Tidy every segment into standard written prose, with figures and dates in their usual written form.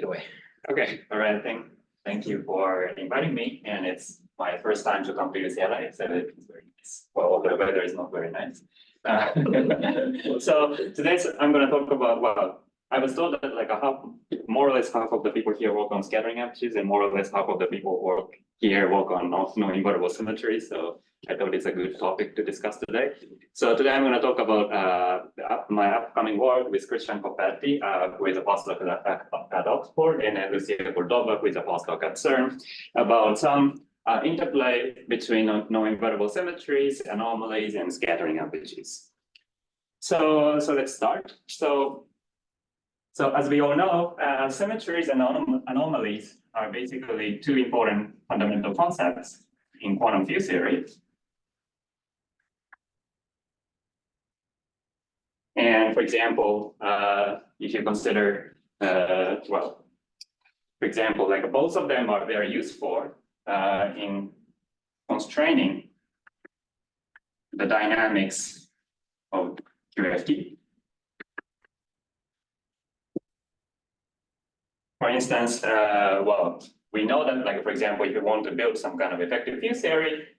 it away. Okay, all right. Thank you for inviting me. And it's my first time to come to UCLA, so it's very nice. Well, the weather is not very nice. So today I'm going to talk about, well, I was told that like more or less half of the people here work on scattering amplitudes, and more or less half of the people work on non-invertible symmetry. So I thought it's a good topic to discuss today. So today I'm going to talk about my upcoming work with Christian Coppetti, who is a postdoc at Oxford, and Lucia Cordova, who is a postdoc at CERN, about some interplay between non-invertible symmetries, anomalies, and scattering amplitudes. So let's start. So as we all know, symmetries and anomalies are basically two important fundamental concepts in quantum field theory. And for example, if you consider, well, for example, like both of them are very useful in constraining the dynamics of QFT. For instance, well, we know that, like, for example, if you want to build some kind of effective field theory,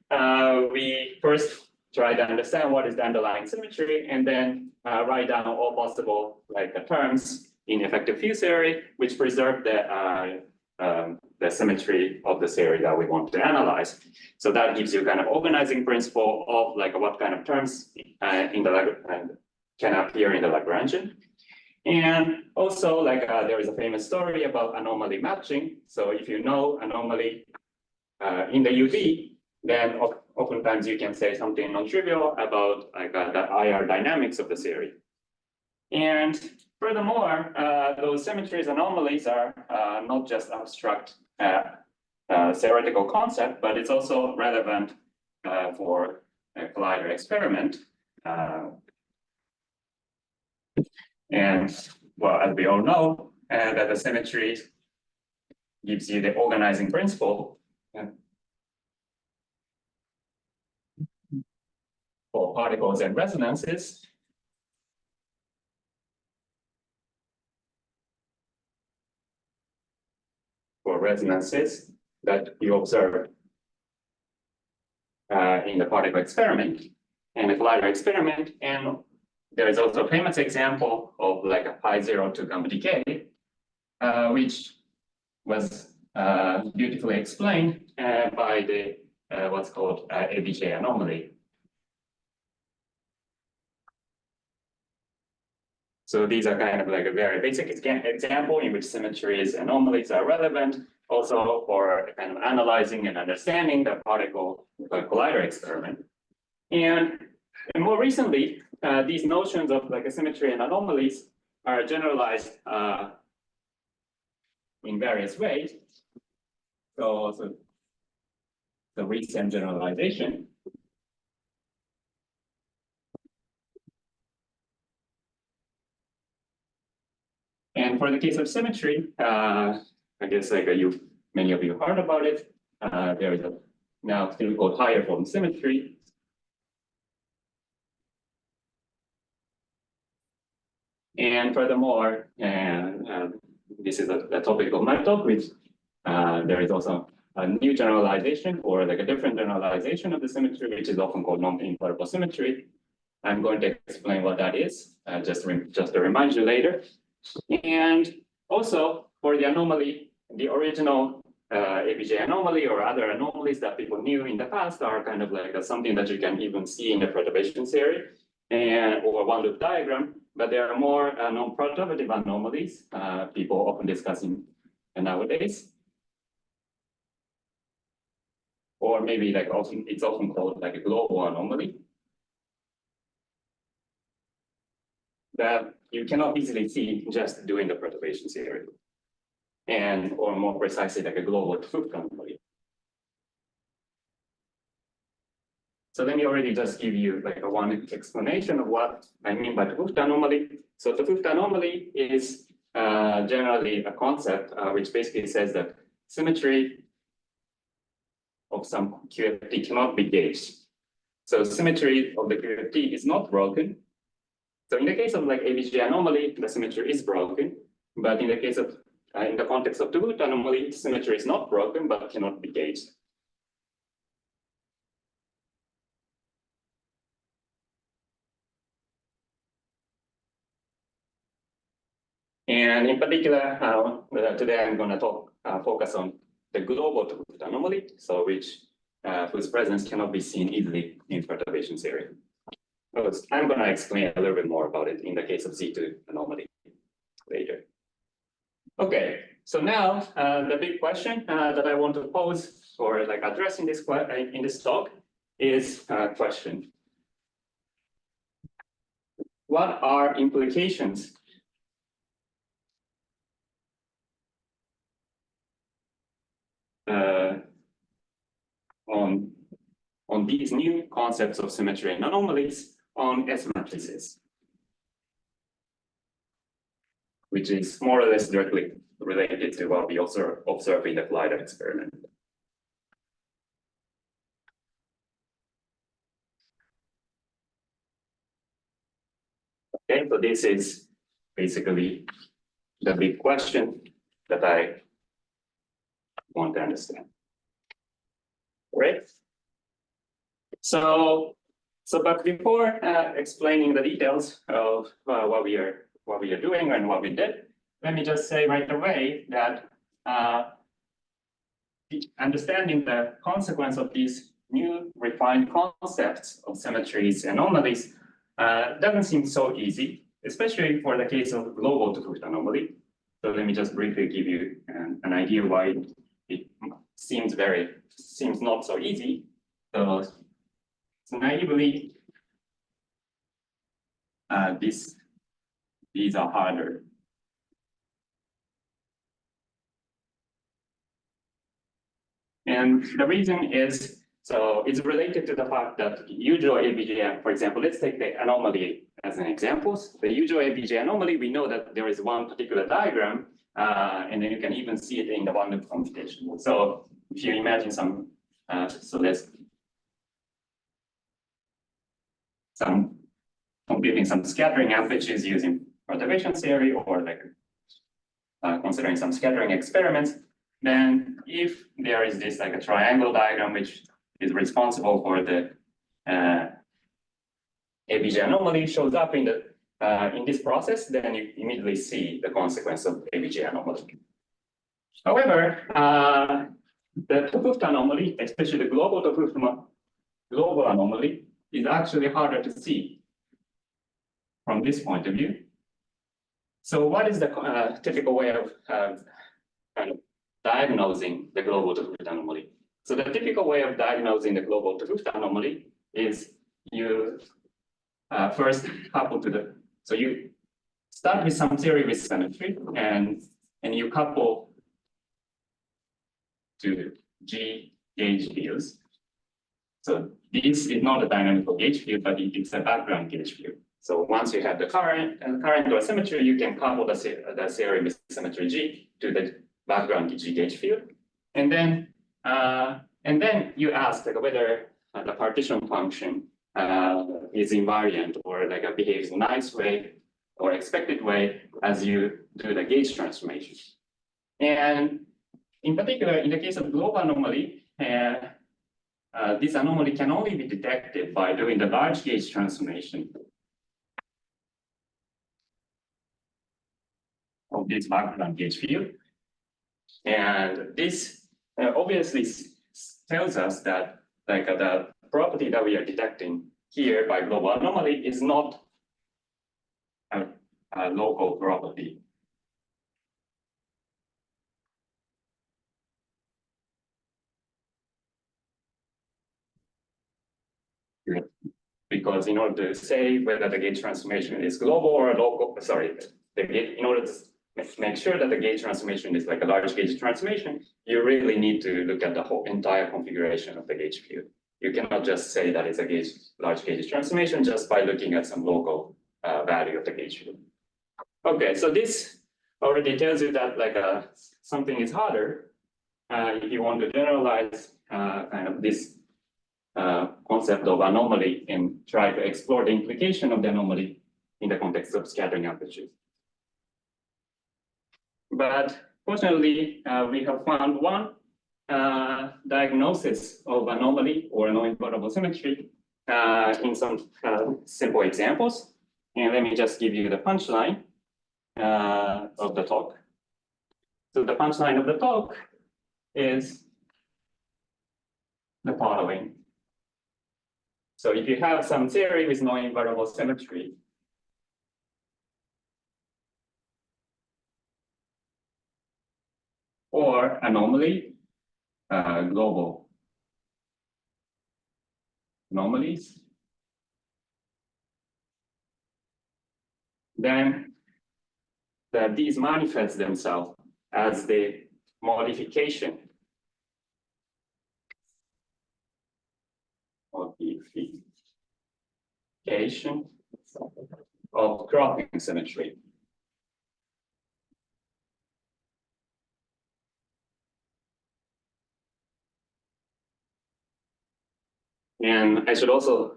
we first try to understand what is the underlying symmetry, and then write down all possible terms in effective field theory, which preserve the symmetry of the theory that we want to analyze. So that gives you kind of organizing principle of like what kind of terms can appear in the Lagrangian. And also, like there is a famous story about anomaly matching. So if you know anomaly in the UV, then oftentimes you can say something non-trivial about like the IR dynamics of the theory. And furthermore, those symmetries anomalies are not just abstract theoretical concept, but it's also relevant for a collider experiment. And well, as we all know, that the symmetry gives you the organizing principle for particles and resonances. For resonances that you observe in the particle experiment and the collider experiment. And there is also a famous example of like a pi 0 to gamma decay, which was beautifully explained by the what's called ABJ anomaly. So these are kind of like a very basic example in which symmetries and anomalies are relevant, also for kind of analyzing and understanding the particle collider experiment. And more recently, these notions of like a symmetry and anomalies are generalized in various ways. So the recent generalization and for the case of symmetry, I guess like many of you heard about it. There is a now still called higher form symmetry. And furthermore, this is a topic of my talk, which there is also a new generalization or like a different generalization of the symmetry, which is often called non-invertible symmetry. I'm going to explain what that is, just to remind you later. And also for the anomaly, the original ABJ anomaly or other anomalies that people knew in the past are kind of like something that you can even see in the perturbation theory or one loop diagram, but there are more non-perturbative anomalies people often discussing nowadays. Or maybe like it's often called like a global anomaly that you cannot easily see just doing the perturbation theory, or more precisely like a global T-Hooft anomaly. So let me already just give you like a one explanation of what I mean by T-Hooft anomaly. So the T-Hooft anomaly is generally a concept which basically says that symmetry of some QFT cannot be gauged. So symmetry of the QFT is not broken. So in the case of like ABJ anomaly, the symmetry is broken. But in the case of in the context of two anomaly, symmetry is not broken but cannot be gauged. And in particular, today I'm going to focus on the global two-foot anomaly, so whose presence cannot be seen easily in perturbation theory. I'm going to explain a little bit more about it in the case of Z2 anomaly later. Okay, so now the big question that I want to pose or like address in this talk is a question: what are implications on these new concepts of symmetry and anomalies on S matrices, which is more or less directly related to what we observe in the collider experiment. Okay, so this is basically the big question that I want to understand. Right? So but before explaining the details of what we are doing and what we did, let me just say right away that understanding the consequence of these new refined concepts of symmetries and anomalies doesn't seem so easy, especially for the case of global two-foot anomaly. So let me just briefly give you an idea why it seems not so easy. So naively, these are harder. And the reason is, so it's related to the fact that usual ABJ, for example, let's take the anomaly as an example. The usual ABJ anomaly, we know that there is one particular diagram, and then you can even see it in the one-loop computation. So if you imagine computing some scattering amplitudes using perturbation theory, or like considering some scattering experiments, then if there is this like a triangle diagram which is responsible for the ABJ anomaly shows up in this process, then you immediately see the consequence of ABJ anomaly. However, the two-foot anomaly, especially the global anomaly, is actually harder to see from this point of view. So what is the typical way of kind of diagnosing the global two-foot anomaly? So the typical way of diagnosing the global two-foot anomaly is you first couple so you start with some theory with symmetry, and you couple to G gauge fields. So this is not a dynamical gauge field, but it's a background gauge field. So once you have the current or symmetry, you can couple the theory with symmetry G to the background G gauge field, and then you ask like whether the partition function is invariant or like behaves in a nice way or expected way as you do the gauge transformation. And in particular, in the case of global anomaly, this anomaly can only be detected by doing the large gauge transformation of this background gauge field. And this obviously tells us that like the property that we are detecting here by global anomaly is not a local property. Because in order to say whether the gauge transformation is global or local, in order to make sure that the gauge transformation is like a large gauge transformation, you really need to look at the whole entire configuration of the gauge field. You cannot just say that it's a large gauge transformation just by looking at some local value of the gauge field. Okay, so this already tells you that like something is harder if you want to generalize kind of this concept of anomaly and try to explore the implication of the anomaly in the context of scattering amplitude. But fortunately, we have found one diagnosis of anomaly or non-invertible symmetry in some simple examples. And let me just give you the punchline of the talk. So the punchline of the talk is the following. So if you have some theory with non-invertible symmetry, or anomaly, global anomalies, then these manifest themselves as the modification of crossing symmetry. And I should also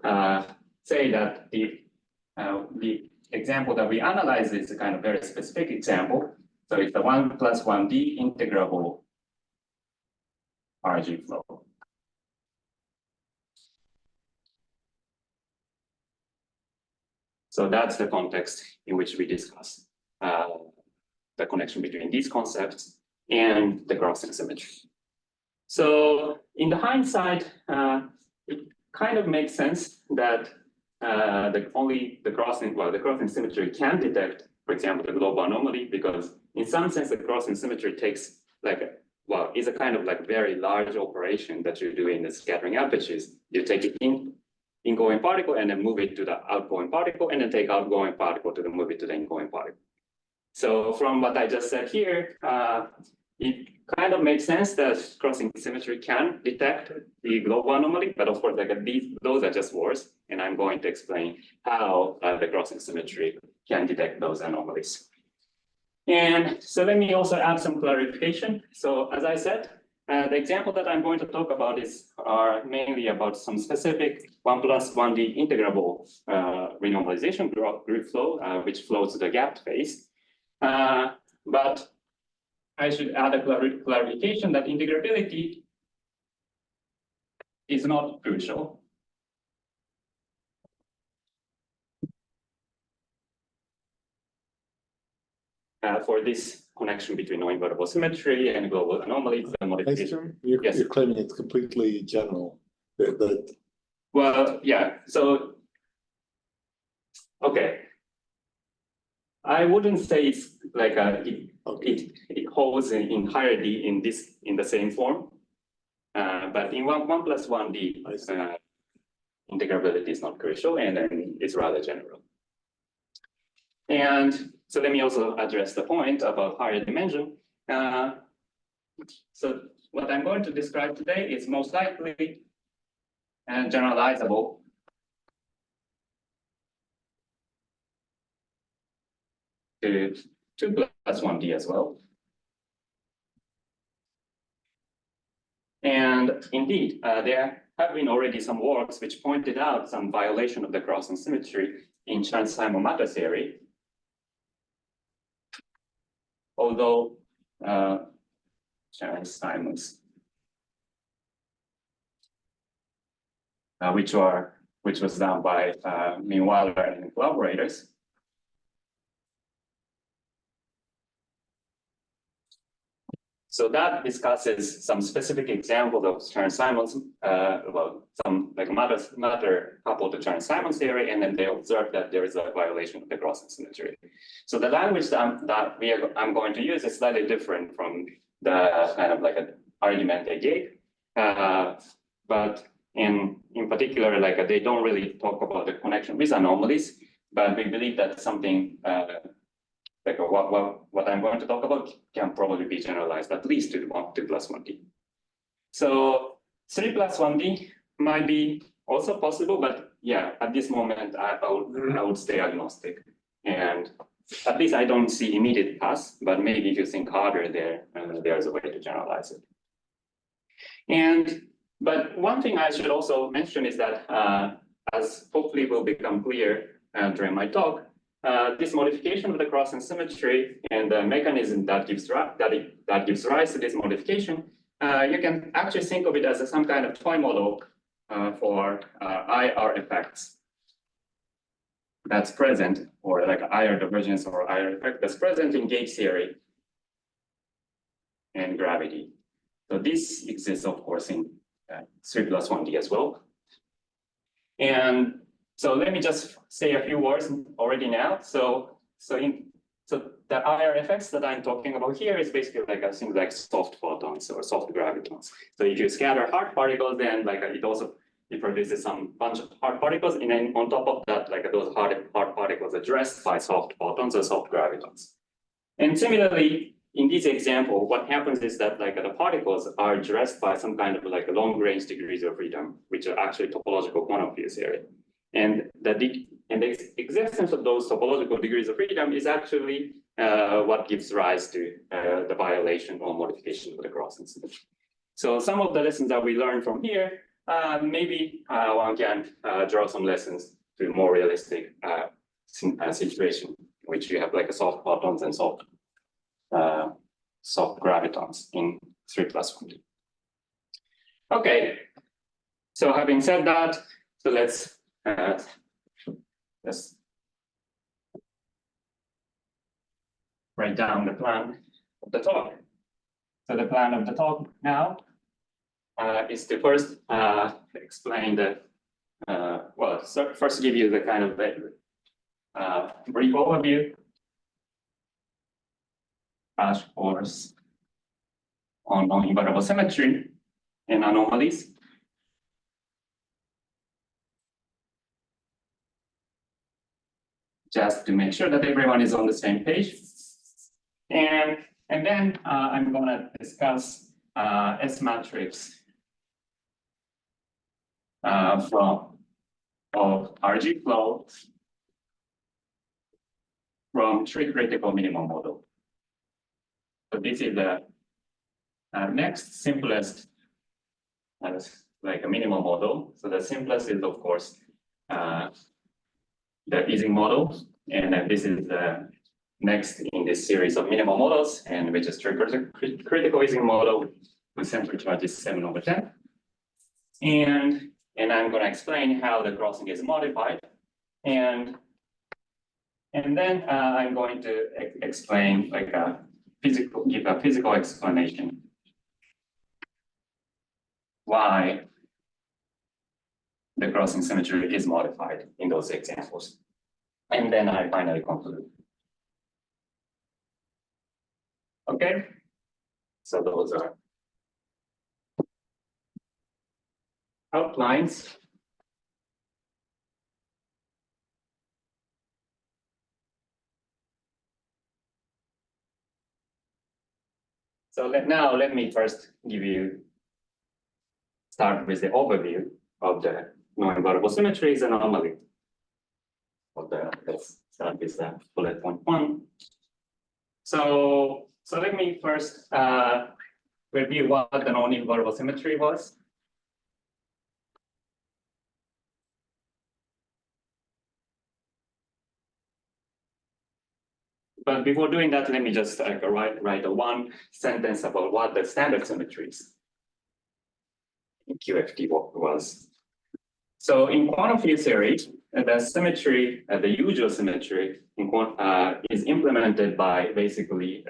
say that the example that we analyze is a kind of very specific example. So it's the 1+1D integrable RG flow. So that's the context in which we discuss the connection between these concepts and the crossing symmetry. So in the hindsight, it kind of makes sense that the crossing symmetry can detect, for example, the global anomaly, because in some sense the crossing symmetry takes is a kind of very large operation that you do in the scattering apertures. You take it ingoing particle and then move it to the outgoing particle, and then take outgoing particle to move it to the ingoing particle. So from what I just said here, it kind of makes sense that crossing symmetry can detect the global anomaly, but of course, those are just words, and I'm going to explain how the crossing symmetry can detect those anomalies. And so let me also add some clarification. So as I said, the example that I'm going to talk about are mainly about some specific 1+1D integrable renormalization group flow, which flows to the gapped phase. But I should add a clarification that integrability is not crucial. For this connection between non-invertible symmetry and global anomalies and modification. You're claiming it's completely general. Well, yeah. So, okay. I wouldn't say it's it holds entirely in the same form, but in 1+1D, integrability is not crucial, and then it's rather general. And so let me also address the point about higher dimension. So what I'm going to describe today is most likely and generalizable to 2+1D as well. And indeed, there have been already some works which pointed out some violation of the crossing symmetry in Chern-Simons matter theory. Although Chern-Simons, which was done by Minwaller and collaborators. So that discusses some specific examples of Chern-Simons, some matter coupled to Chern-Simons theory, and then they observe that there is a violation of the crossing symmetry. So the language that I'm going to use is slightly different from the kind of an argument they gave, but in particular, they don't really talk about the connection with anomalies, but we believe that something what I'm going to talk about can probably be generalized at least to 2+1D. So 3+1D might be also possible, but yeah, at this moment I would stay agnostic. And at least I don't see immediate paths, but maybe if you think harder there's a way to generalize it. But one thing I should also mention is that, as hopefully will become clear during my talk, this modification of the crossing symmetry and the mechanism that gives rise to this modification, you can actually think of it as some kind of toy model for IR effects that's present, or like IR divergence or IR effect that's present in gauge theory and gravity. So this exists, of course, in 3+1D as well. And so let me just say a few words already now. So the IR effects that I'm talking about here is basically like a thing like soft photons or soft gravitons. So if you scatter hard particles, then like it produces some bunch of hard particles, and then on top of that, like those hard particles are dressed by soft photons or soft gravitons. And similarly, in this example, what happens is that like the particles are dressed by some kind of like long-range degrees of freedom, which are actually topological quantum field theory. And the existence of those topological degrees of freedom is actually what gives rise to the violation or modification of the crossing symmetry. So some of the lessons that we learned from here, maybe one can draw some lessons to a more realistic situation, in which you have like a soft photons and soft gravitons in 3+1D. Okay, so having said that, so let's write down the plan of the talk. So the plan of the talk now is to first explain the, first give you the kind of brief overview, crash course on non-invertible symmetry and anomalies. Just to make sure that everyone is on the same page. And then I'm going to discuss S matrix of RG flow from three critical minimum model. So this is the next simplest like a minimum model. So the simplest is of course the Ising model, and then this is the next in this series of minimal models, and which is critical Ising model with central charge is 7/10. And I'm going to explain how the crossing is modified, and then I'm going to explain like give a physical explanation why the crossing symmetry is modified in those examples. And then I finally conclude. Okay, so those are outlines. So now let me first start with the overview of the non-invertible symmetries and anomaly. Let's start with the bullet point 1. So let me first review what the non-invertible symmetry was. But before doing that, let me just write a one sentence about what the standard symmetries in QFT was. So in quantum field theory, the symmetry, the usual symmetry is implemented by basically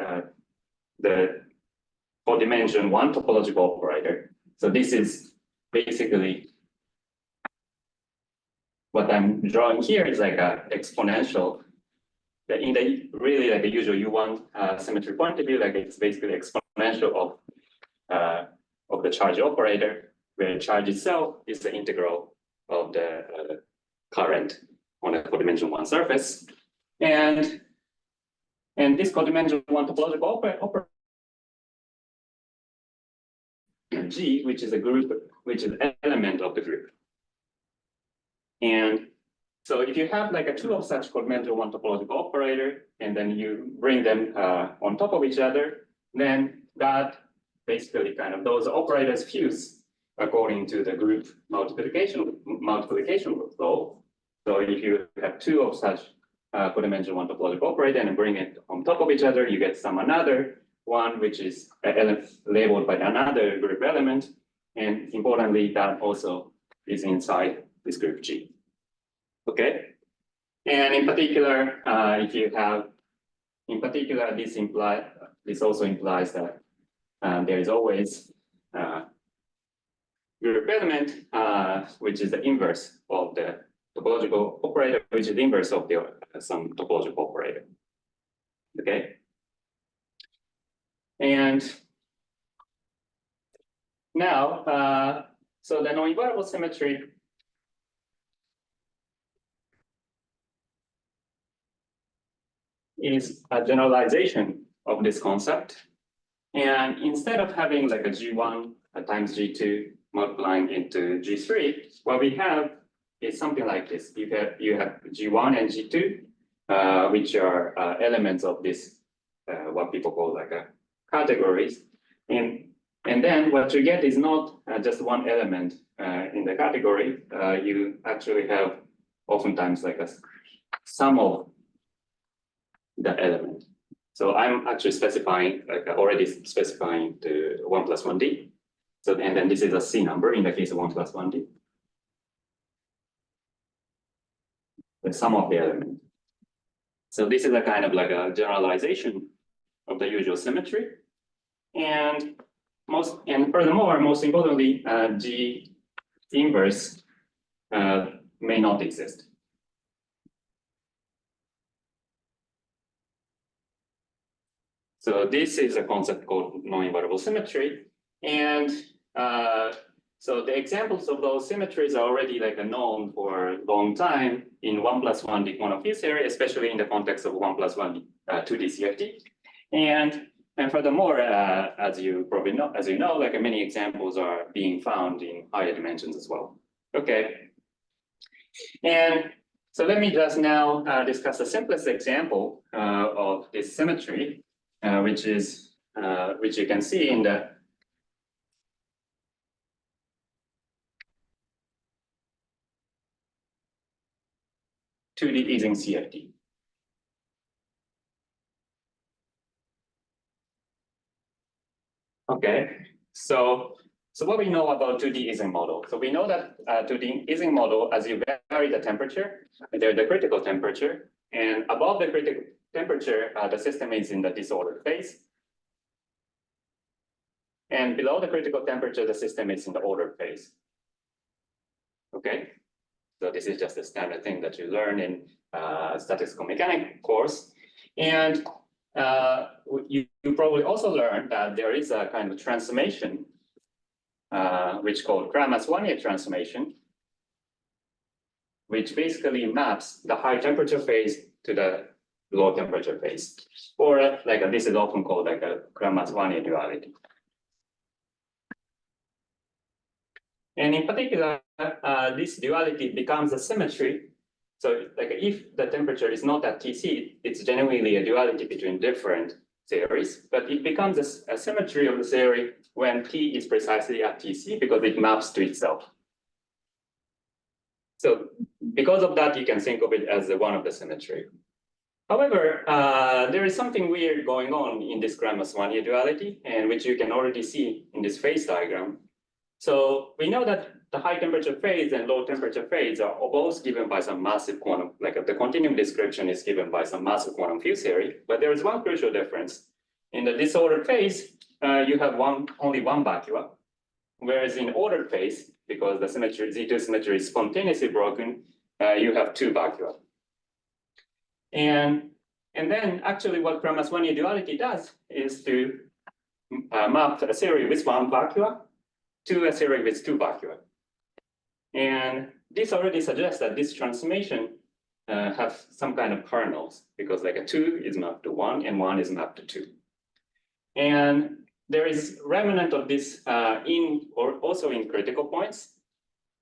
the for dimension 1 topological operator. So this is basically what I'm drawing here is like an exponential. In the really like the usual U1 symmetry point of view, like it's basically exponential of the charge operator, where the charge itself is the integral of the current on a codimension 1 surface, and this codimension 1 topological operator G, which is a group, which is an element of the group. And so if you have like a two of such codimension 1 topological operator, and then you bring them on top of each other, then that basically kind of those operators fuse according to the group multiplication law. So if you have two of such four-dimensional one topological operator and bring it on top of each other, you get some another one, which is labeled by another group element. And importantly, that also is inside this group G. Okay. And in particular, if you have, in particular, this also implies that there is always group element, which is the inverse of the topological operator, which is the inverse of the some topological operator. Okay. And now, so the non-invertible symmetry is a generalization of this concept. And instead of having like a G1 times G2 multiplying into G3, what we have is something like this. You have G1 and G2, which are elements of this, what people call like a categories. And then what you get is not just one element in the category. You actually have oftentimes like a sum of the element. So I'm actually specifying, like already specifying the 1 plus 1D. So, and then this is a C number in the case of 1 plus 1D. The sum of the element. So this is a kind of like a generalization of the usual symmetry. And furthermore, most importantly, G inverse may not exist. So this is a concept called non-invertible symmetry. And so the examples of those symmetries are already like known for a long time in 1 plus 1D quantum field theory, especially in the context of 1 plus 1D 2D CFT. And furthermore, as you probably know, like many examples are being found in higher dimensions as well. Okay. And so let me just now discuss the simplest example of this symmetry, which you can see in the Ising CFT. Okay, so what we know about 2D Ising model? So we know that 2D Ising model, as you vary the temperature, there's the critical temperature, and above the critical temperature, the system is in the disordered phase. And below the critical temperature, the system is in the ordered phase. Okay, so this is just a standard thing that you learn in statistical mechanics course. And you probably also learned that there is a kind of transformation, which called Kramers-Wanier transformation, which basically maps the high temperature phase to the low temperature phase. Or like this is often called like a Kramers-Wanier duality. And in particular, this duality becomes a symmetry. So like if the temperature is not at Tc, it's genuinely a duality between different theories, but it becomes a symmetry of the theory when T is precisely at Tc because it maps to itself. So because of that, you can think of it as one of the symmetry. However, there is something weird going on in this Kramers-Wanier duality, and which you can already see in this phase diagram. So we know that the high temperature phase and low temperature phase are both given by some massive quantum, like the continuum description is given by some massive quantum field theory, but there is one crucial difference. In the disordered phase, you have only one vacua, whereas in ordered phase, because the symmetry, Z2 symmetry is spontaneously broken, you have two vacua. And then actually what Kramers-Wanier duality does is to map a theory with one vacua to a theory with two vacua. And this already suggests that this transformation have some kind of kernels, because like a 2 is mapped to 1 and 1 is mapped to 2. And there is remnant of this also in critical points,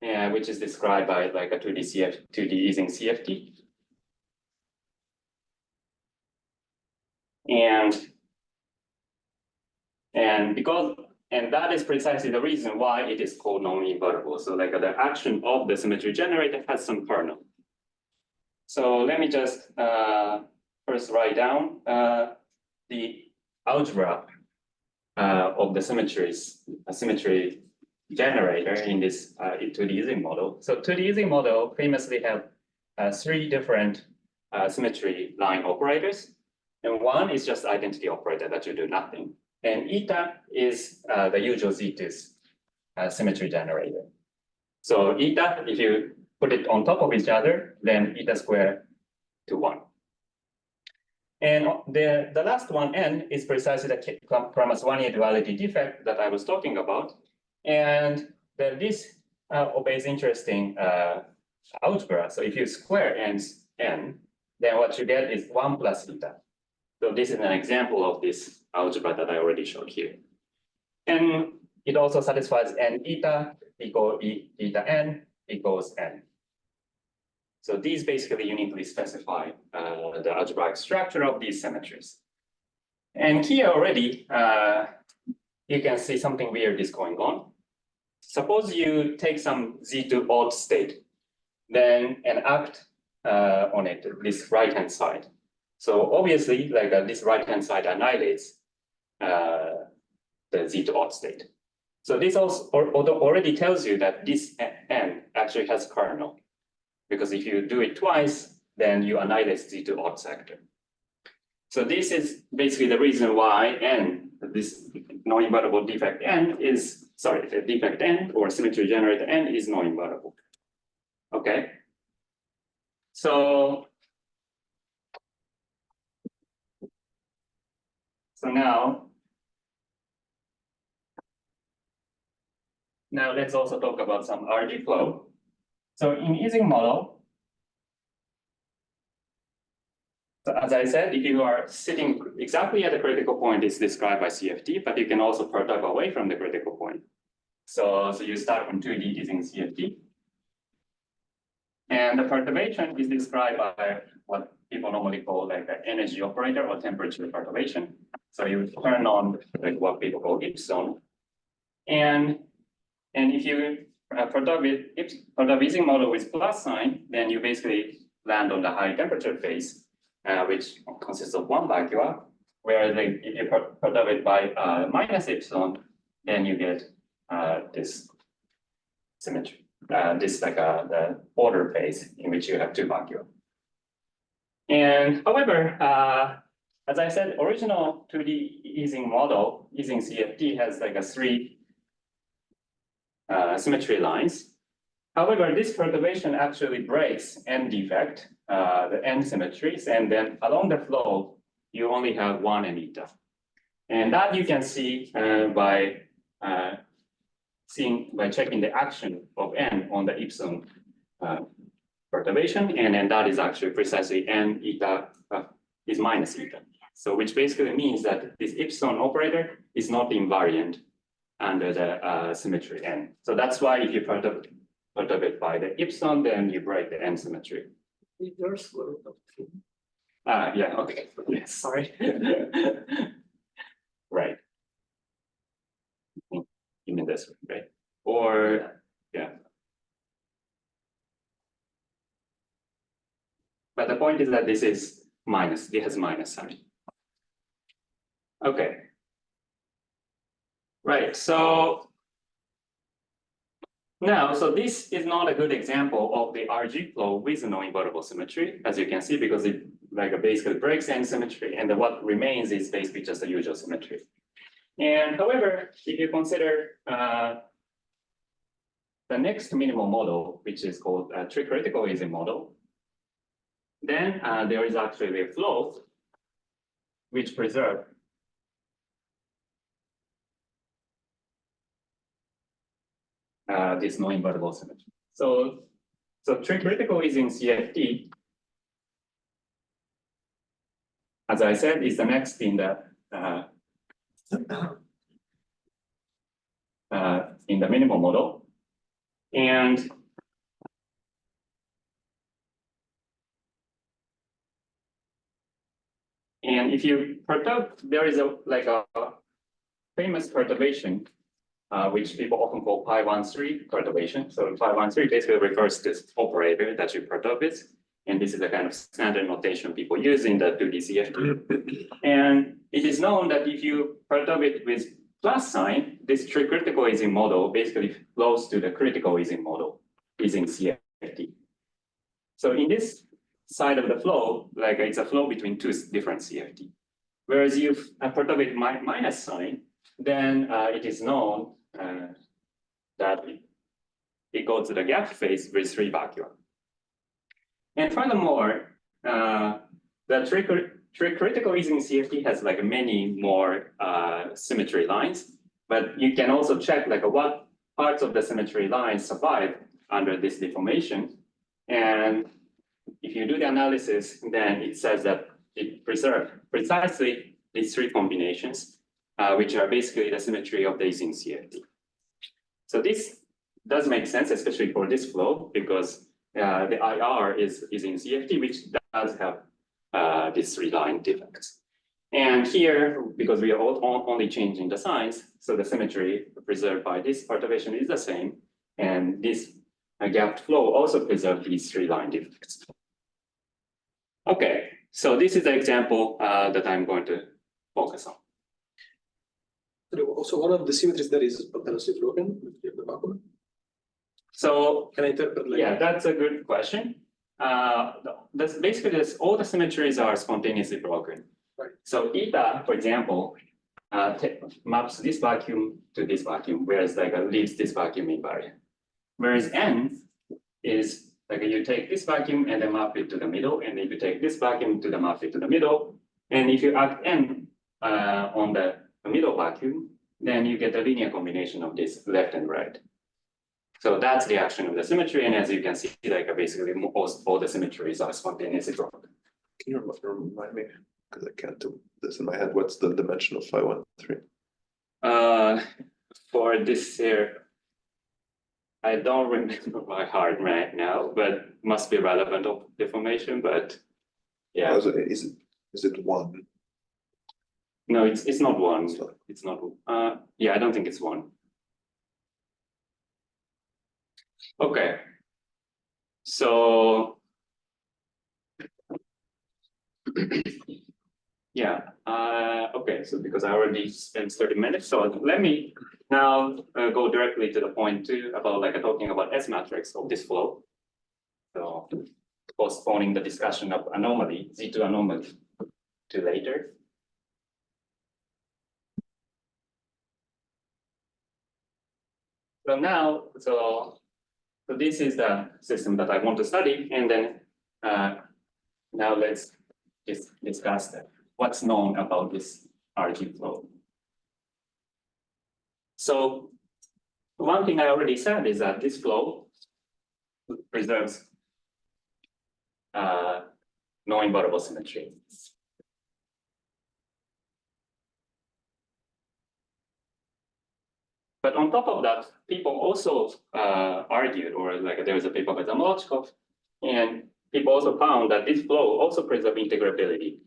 which is described by like a 2D Ising CFT. And that is precisely the reason why it is called non-invertible. So like the action of the symmetry generator has some kernel. So let me just first write down the algebra of the symmetries, symmetry generator in this 2D Ising model. So 2D Ising model famously have 3 different symmetry line operators. And one is just identity operator that you do nothing. And eta is the usual Z2's symmetry generator. So eta, if you put it on top of each other, then eta squared to 1. And the last one, n, is precisely the Komatsu duality defect that I was talking about. And this obeys interesting algebra. So if you square n, then what you get is 1 plus eta. So this is an example of this algebra that I already showed here. And it also satisfies n eta equal eta n equals n. So these basically uniquely specify the algebraic structure of these symmetries. And here already, you can see something weird is going on. Suppose you take some Z2 odd state, then and act on it, this right-hand side. So obviously, like this right-hand side annihilates the Z2 odd state. So this also already tells you that this n actually has kernel. Because if you do it twice, then you annihilate Z2 odd sector. So this is basically the reason why n, this non-invertible defect n is, sorry, the defect n or symmetry generator n is non-invertible. Okay. So now let's also talk about some RG flow. So in Ising model, so as I said, if you are sitting exactly at the critical point, it's described by CFT, but you can also perturb away from the critical point. So you start from 2D using CFT. And the perturbation is described by what people normally call like an energy operator or temperature perturbation. So you turn on like what people call ipson. And if you perturb Ising model with plus sign, then you basically land on the high temperature phase, which consists of 1 vacua. Whereas like, if you perturb it by minus epsilon, then you get this symmetry. This like the order phase in which you have 2 vacua. And however, as I said, original 2D Ising model, Ising CFT has like a 3 symmetry lines. However, this perturbation actually breaks n defect, the n symmetries, and then along the flow, you only have 1 and eta. And that you can see by checking the action of n on the epsilon perturbation, and then that is actually precisely n eta is minus eta. So which basically means that this epsilon operator is not invariant under the symmetry n. So that's why if you perturb it by the epsilon, then you break the n symmetry. Yeah, okay. Yes, sorry. Right. You mean this one, right? Or, yeah. But the point is that this is minus, it has minus sign. Okay. Right, so now, so this is not a good example of the RG flow with a non-invertible symmetry, as you can see, because it like basically breaks n symmetry, and then what remains is basically just the usual symmetry. And however, if you consider the next minimal model, which is called a tricritical Ising model, then there is actually a flow which preserve this non-invertible symmetry. So tricritical Ising CFT, as I said, is the next in the minimal model, and if you perturb, there is a famous perturbation which people often call pi 1,3 perturbation. So pi 1,3 basically refers to this operator that you perturb it. And this is a kind of standard notation people use in the 2D CFT. And it is known that if you perturb it with plus sign, this tricritical Ising model basically flows to the critical Ising model, Ising CFT. So in this side of the flow, like it's a flow between two different CFT. Whereas you perturb it minus sign, then it is known that it goes to the gap phase with 3 vacua. And furthermore, the tricritical Ising CFT has like many more symmetry lines, but you can also check like what parts of the symmetry lines survive under this deformation. And if you do the analysis, then it says that it preserves precisely these 3 combinations, which are basically the symmetry of the Ising CFT. So this does make sense, especially for this flow, because the IR is in CFT, which does have these 3 line defects. And here, because we are only changing the signs, so the symmetry preserved by this perturbation is the same, and this gapped flow also preserves these 3 line defects. Okay, so this is the example that I'm going to focus on. Also, one of the symmetries that is spontaneously broken with the vacuum. So can I interpret like yeah, that's a good question. That's basically all the symmetries are spontaneously broken. Right. So eta, for example, maps this vacuum to this vacuum, whereas like leaves this vacuum invariant. Whereas n is like you take this vacuum and then map it to the middle, and if you take this vacuum to the map it to the middle, and if you act n on the middle vacuum, then you get a linear combination of this left and right. So that's the action of the symmetry, and as you can see, like basically most all the symmetries are spontaneously broken. Can you remind me, because I can't do this in my head, what's the dimension of phi13? For this here, I don't remember by heart right now, but must be relevant of deformation. But yeah, Is it 1? no, it's not 1. It's not. It's not. Yeah, I don't think it's 1. Okay, so yeah, okay, so because I already spent 30 minutes, so let me now go directly to the point 2 about like talking about S matrix of this flow. So postponing the discussion of anomaly, Z2 anomaly to later. So now, so this is the system that I want to study, and then now let's just discuss what's known about this RG flow. So one thing I already said is that this flow preserves non-invertible symmetry. But on top of that, people also argued, or like there was a paper by Zamolotchkov, and people also found that this flow also preserves integrability.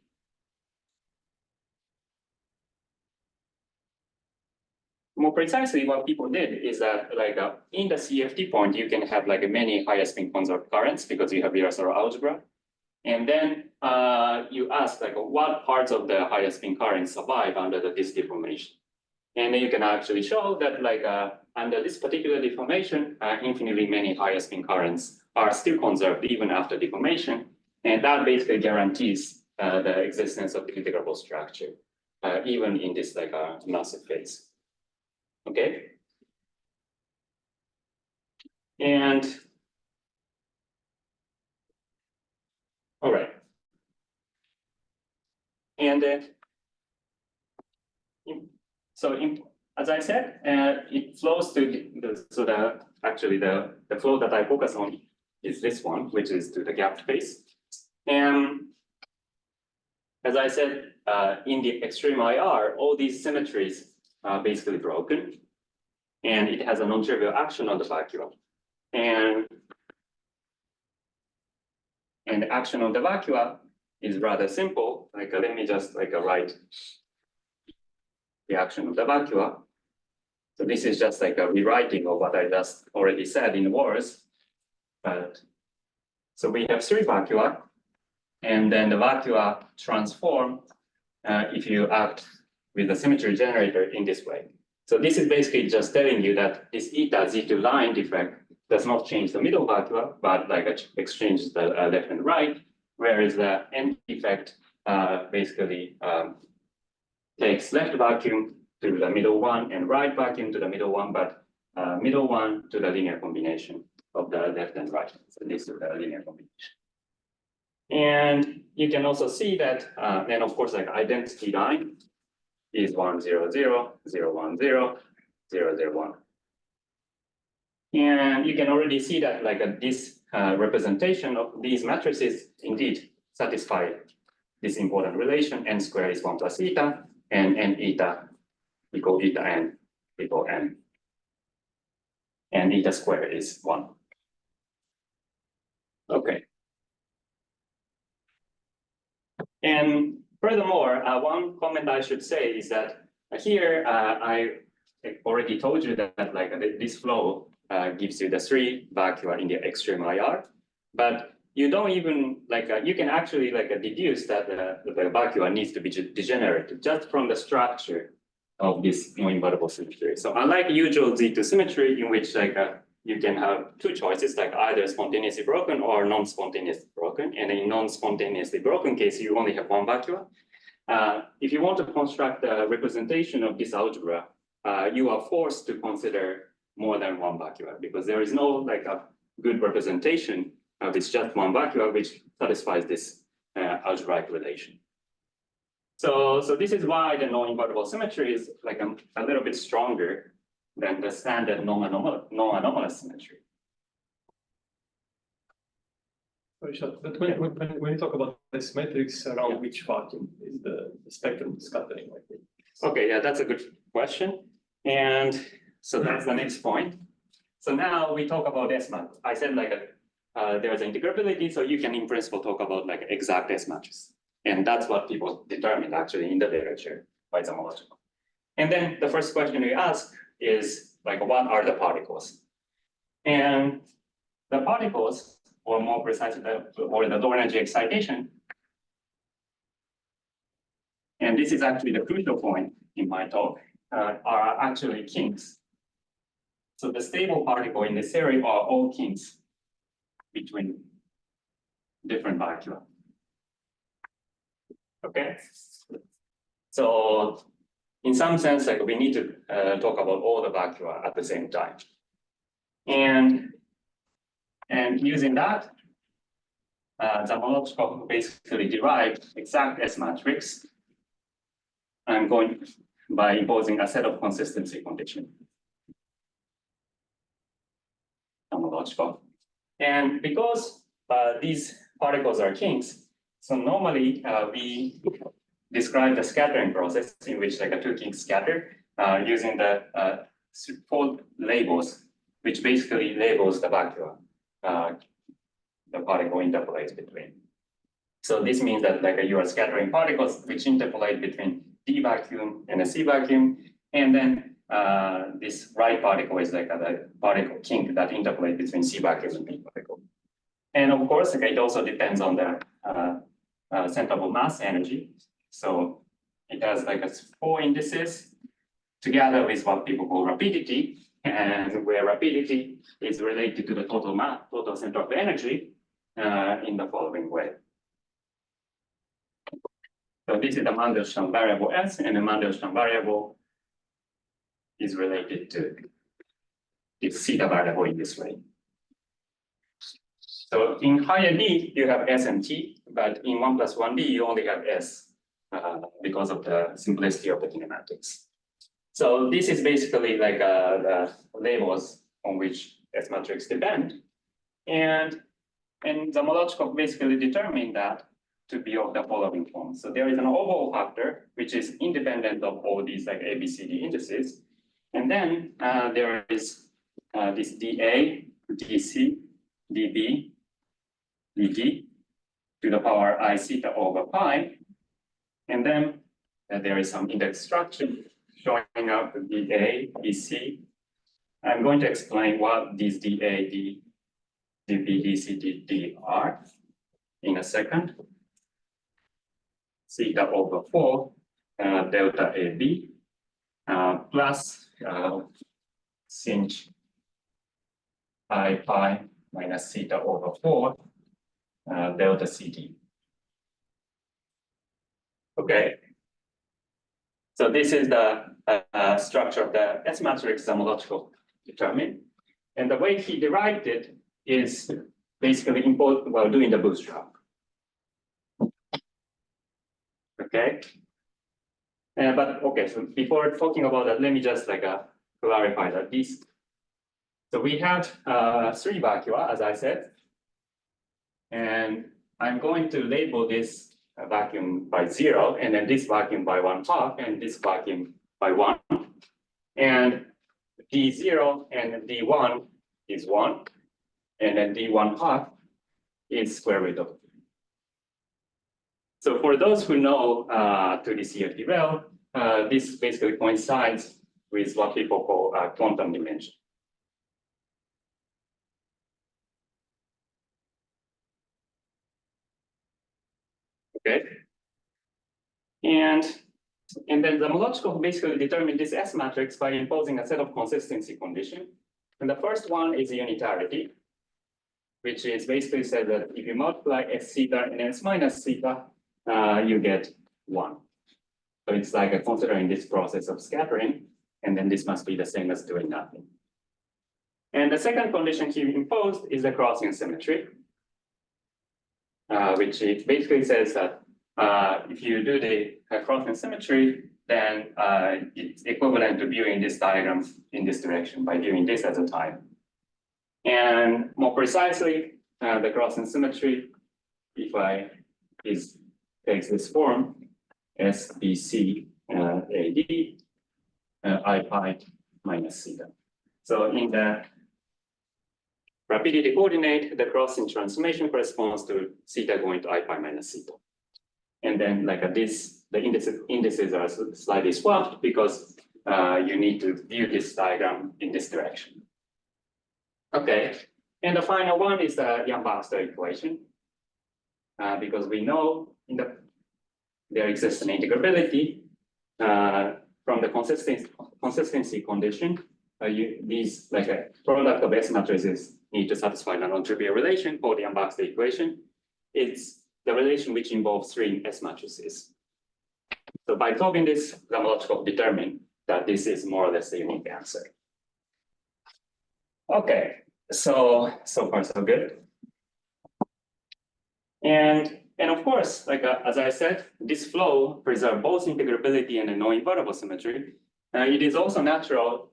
More precisely, what people did is that like in the CFT point, you can have like many higher spin conserved currents because you have Virasoro algebra. And then you ask like what parts of the higher spin currents survive under this deformation. And then you can actually show that like under this particular deformation, infinitely many higher spin currents are still conserved even after deformation. And that basically guarantees the existence of the integrable structure, even in this like massive phase. Okay. And all right. And as I said, it flows to the flow that I focus on is this one, which is to the gapped phase. And as I said, in the extreme IR, all these symmetries are basically broken, and it has a non-trivial action on the vacuum. And the action on the vacuum is rather simple. Like let me just like write the action of the vacuum. So this is just like a rewriting of what I just already said in words. But So we have three vacua, and then the vacua transform if you act with the symmetry generator in this way. So this is basically just telling you that this eta Z2 line defect does not change the middle vacua, but like exchanges the left and right, whereas the end defect basically takes left vacuum to the middle one and right vacuum to the middle one, but middle one to the linear combination of the left and right. So this is the linear combination. And you can also see that, and of course, like identity line is 1, 0, 0, 0, 1, 0, 0, 0, 1. And you can already see that like this representation of these matrices indeed satisfy this important relation. N squared is 1 plus eta, and n eta equal eta n equal n. And eta squared is 1. Okay. And furthermore, one comment I should say is that here I already told you that like this flow gives you the three vacua in the extreme IR, but you don't even like you can actually like deduce that the vacua needs to be degenerated just from the structure of this non-invertible symmetry. So unlike usual Z2 symmetry in which like you can have two choices, like either spontaneously broken or non-spontaneously broken. And in non-spontaneously broken case, you only have one vacua. If you want to construct a representation of this algebra, you are forced to consider more than one vacua because there is no like a good representation of it's just one vacua which satisfies this algebraic relation. So this is why the non-invertible symmetry is like a little bit stronger than the standard non-anomalous symmetry. But when you talk about the symmetrics around which vacuum is the spectrum scattering? Okay, yeah, that's a good question. And so that's the next point. So now we talk about S mat. I said like there's integrability, so you can in principle talk about like exact S matches. And that's what people determined actually in the literature by homological. And then the first question we ask is like, what are the particles? And the particles, or more precisely, or the low energy excitation. And this is actually the crucial point in my talk, are actually kinks. So the stable particle in this theory are all kinks between different vacua. Okay, so in some sense, like we need to talk about all the vacua at the same time. And using that, Zamolotchikov basically derived exact S matrix. I'm going by imposing a set of consistency condition. Zamolotchikov. And because these particles are kinks, so normally we describe the scattering process in which like two kinks scatter using the four labels, which basically labels the vacua the particle interpolates between. So this means that like you are scattering particles which interpolate between D vacuum and a C vacuum, and then this right particle is like a particle kink that interpolate between C vacuum and D particle. And of course, okay, it also depends on the central mass energy. So it has like four indices together with what people call rapidity, and where rapidity is related to the total mass, total center of energy in the following way. So this is the Mandelstam variable S, and the Mandelstam variable is related to its theta variable in this way. So in higher D, you have S and T, but in 1 plus 1D, you only have S because of the simplicity of the kinematics. So this is basically like the labels on which S matrix depend. And Zamolotchikov basically determined that to be of the following form. So there is an overall factor, which is independent of all these like ABCD indices. And then there is this dA, dC, dB, dt to the power I theta over pi. And then there is some index structure showing up dA, dC. I'm going to explain what these dA, dpdcdr in a second. Theta over 4 delta AB plus sinh pi minus theta over 4 delta CD. Okay. So this is the structure of the S matrix homological determinant. And the way he derived it is basically while doing the bootstrap. Okay. But okay, so before talking about that, let me just clarify that these. So we have 3 vacua, as I said, and I'm going to label this vacuum by 0, and then this vacuum by 1/2, and this vacuum by 1. And D0 and D1 is 1, and then D1/2 is square root of 2. So for those who know 2D CFD well, this basically coincides with what people call quantum dimension. Okay. And then the homological basically determine this S matrix by imposing a set of consistency conditions. And the first one is unitarity, which is basically said that if you multiply S theta and S minus theta, you get 1. So it's like considering this process of scattering, and then this must be the same as doing nothing. And the second condition he imposed is the crossing symmetry, which it basically says that if you do the crossing symmetry, then it's equivalent to viewing this diagram in this direction by viewing this as a time. And more precisely, the crossing symmetry, if takes this form, SBC AD I pi minus theta. So in the rapidity coordinate, the crossing transformation corresponds to theta going to I pi minus theta. And then the indices are slightly swapped because you need to view this diagram in this direction. Okay, and the final one is the Yang-Baxter equation, because we know there exists an integrability from the consistency condition. These a product of S matrices need to satisfy a non-trivial relation called the Yang-Baxter equation. It's the relation which involves 3 S matrices. So by solving this, the homological determine that this is more or less the unique answer. Okay, so far so good. And of course, as I said, this flow preserves both integrability and a non-invertible symmetry. It is also natural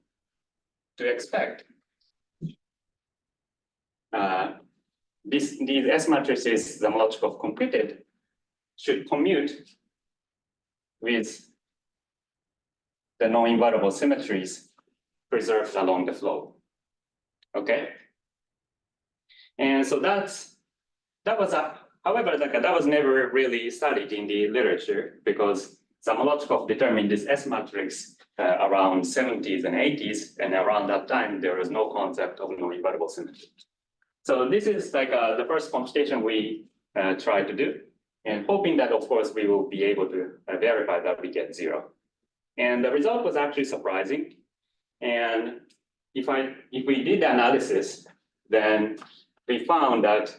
to expect these S matrices, the homological computed, should commute with the non-invertible symmetries preserved along the flow. Okay, and so however, that was never really studied in the literature because the homological determined this S matrix around 70s and 80s, and around that time there was no concept of non-invertible symmetry. So this is the first computation we try to do, and hoping that of course we will be able to verify that we get 0. And the result was actually surprising. And if we did the analysis, then we found that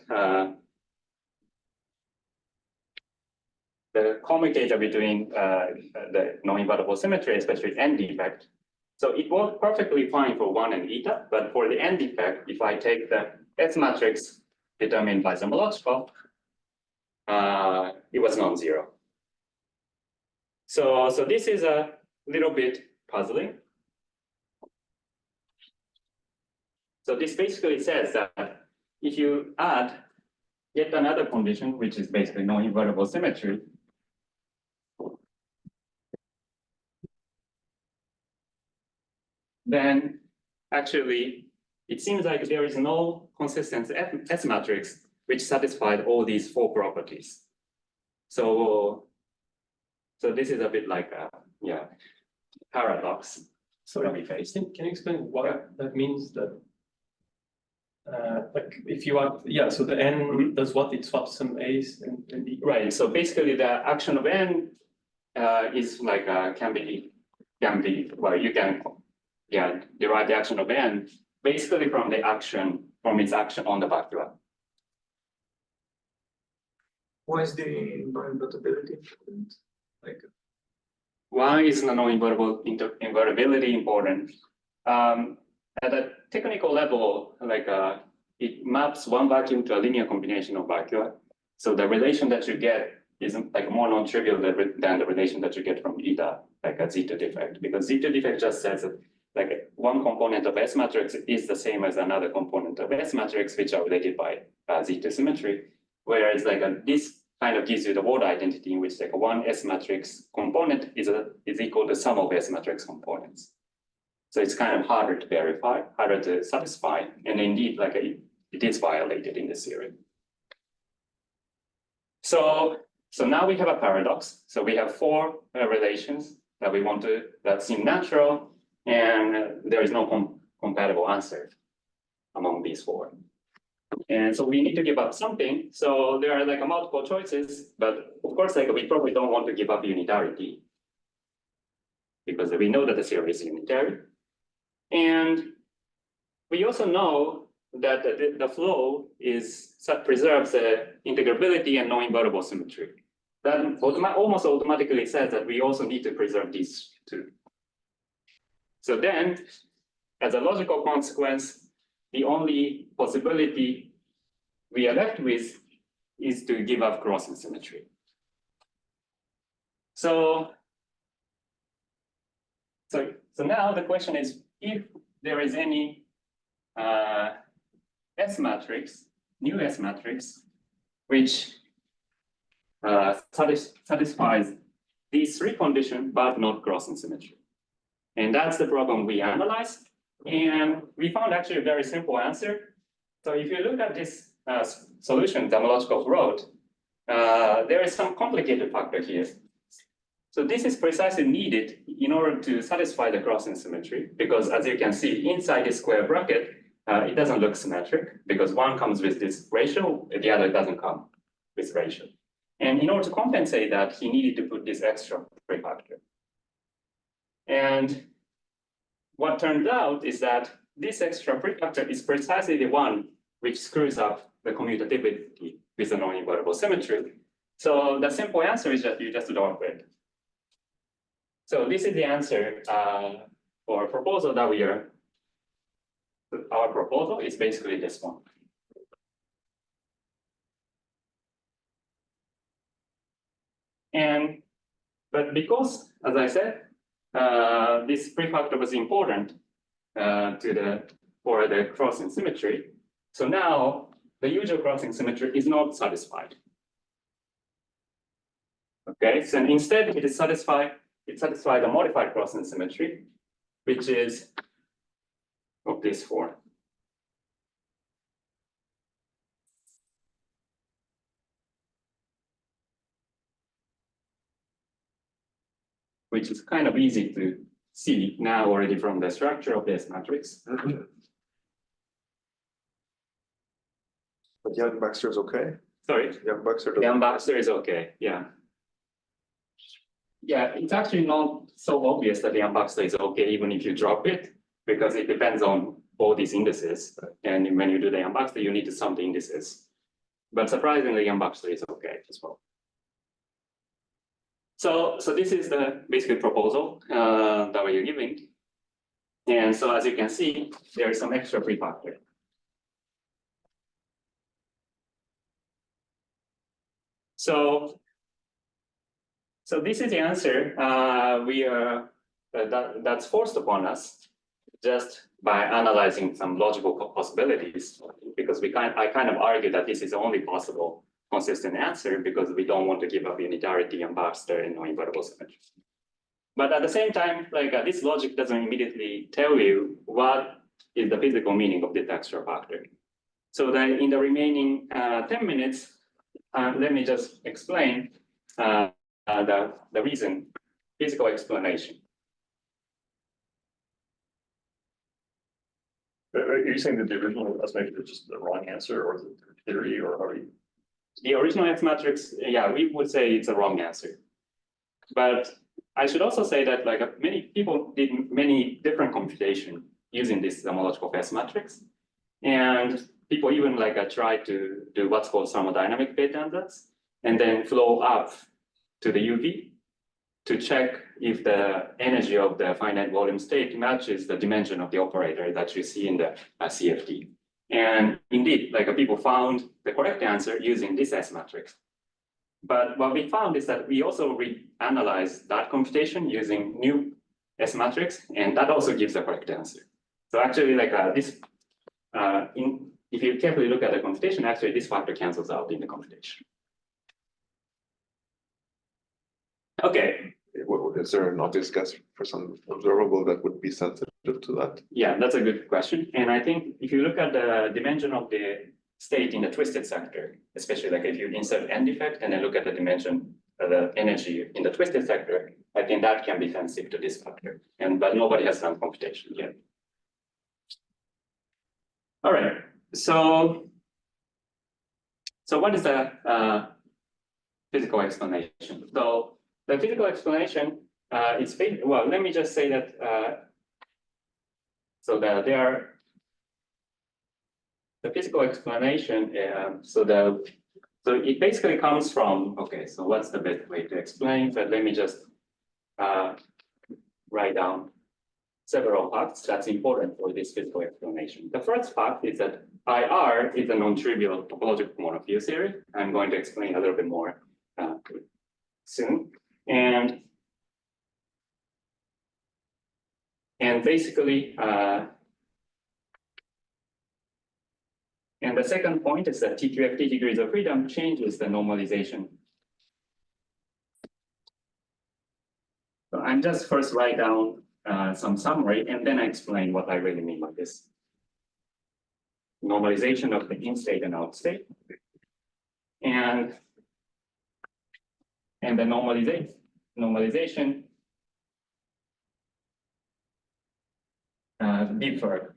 the commutator between the non-invertible symmetry, especially N defect, so it worked perfectly fine for 1 and eta, but for the N defect, if I take the S matrix determined by the homological, it was non-zero. So this is a little bit puzzling. So this basically says that if you add yet another condition, which is basically non-invertible symmetry, then actually it seems like there is no consistent S matrix which satisfied all these 4 properties. So this is a bit like a paradox. Sorry, we face. can you explain what that means? That like if you are, yeah, so the N does what? It swaps some A's and B. Right, so basically the action of N is like, can be, well, you can, yeah, derive the action of N basically from the action, from its action on the vacuum. Why is the non-invertibility important? Like, Why is the non-invertibility important? At a technical level, like it maps one vacuum to a linear combination of vacua. So the relation that you get is like more non-trivial than the relation that you get from eta, like a zeta defect, because zeta defect just says that like one component of S matrix is the same as another component of S matrix, which are related by zeta symmetry. Whereas like this kind of gives you the word identity in which like one S matrix component is equal to sum of S matrix components. So it's kind of harder to verify, harder to satisfy, and indeed like it is violated in this theory. So now we have a paradox. So we have four relations that we want to, that seem natural, and there is no compatible answer among these four. And so we need to give up something. So there are like multiple choices, but of course, like we probably don't want to give up unitarity because we know that the theory is unitary. And we also know that the flow preserves the integrability and non-invertible symmetry. That almost automatically says that we also need to preserve these two. So then, as a logical consequence, the only possibility we are left with is to give up crossing symmetry. So now the question is, if there is any S matrix, new S matrix, which satisfies these three conditions, but not crossing symmetry. And that's the problem we analyzed. And we found actually a very simple answer. So if you look at this solution, the homological road, there is some complicated factor here. So this is precisely needed in order to satisfy the crossing symmetry, because as you can see inside this square bracket, it doesn't look symmetric because one comes with this ratio, the other doesn't come with ratio. And in order to compensate that, he needed to put this extra prefactor. And what turned out is that this extra prefactor is precisely the one which screws up the commutativity with the non-invertible symmetry. So the simple answer is that you just don't win. So this is the answer for a proposal that we are. Our proposal is basically this one. But because, as I said, this prefactor was important for the crossing symmetry. So now the usual crossing symmetry is not satisfied. Okay, so instead it satisfies the modified crossing symmetry, which is of this form. Which is kind of easy to see now already from the structure of this matrix. But Young-Baxter is okay. Sorry, Young-Baxter Young-Baxter is okay, yeah. Yeah, it's actually not so obvious that Young-Baxter is okay, even if you drop it, because it depends on all these indices. And when you do the Young-Baxter, you need to sum the indices. But surprisingly, Young-Baxter is okay as well. So this is the basic proposal that we are giving. And so as you can see, there is some extra prefactor. So this is the answer that's forced upon us just by analyzing some logical possibilities, because I kind of argue that this is the only possible consistent answer because we don't want to give up unitarity and Baxter and non-invertible symmetry. But at the same time, like this logic doesn't immediately tell you what is the physical meaning of this extra factor. So then in the remaining 10 minutes, let me just explain the reason, physical explanation. Are you saying that the original S matrix is just the wrong answer, or the theory, or are you? The original S matrix, yeah, we would say it's a wrong answer. But I should also say that like many people did many different computation using this homological S matrix. And people even like tried to do what's called thermodynamic phase ansatz, and then flow up to the UV to check if the energy of the finite volume state matches the dimension of the operator that you see in the CFD. And indeed, like people found the correct answer using this S matrix. But what we found is that we also reanalyzed that computation using new S matrix, and that also gives the correct answer. So actually, like if you carefully look at the computation, actually this factor cancels out in the computation. Okay. Is there an obvious guess for some observable that would be sensitive to that? Yeah, that's a good question. And I think if you look at the dimension of the state in the twisted sector, especially like if you insert n defect and then look at the dimension of the energy in the twisted sector, I think that can be sensitive to this factor. But nobody has done computation yet. All right. So what is the physical explanation? So the physical explanation is well. Let me just say that. So that the physical explanation. So it basically comes from. Okay. So what's the best way to explain? But let me just write down several facts that's important for this physical explanation. The first fact is that IR is a non-trivial topological monofield theory. I'm going to explain a little bit more soon. And basically, and the second point is that TQFT degrees of freedom changes the normalization. So I'm just first write down some summary, and then I explain what I really mean by this. Normalization of the in-state and out-state. And the normalization differ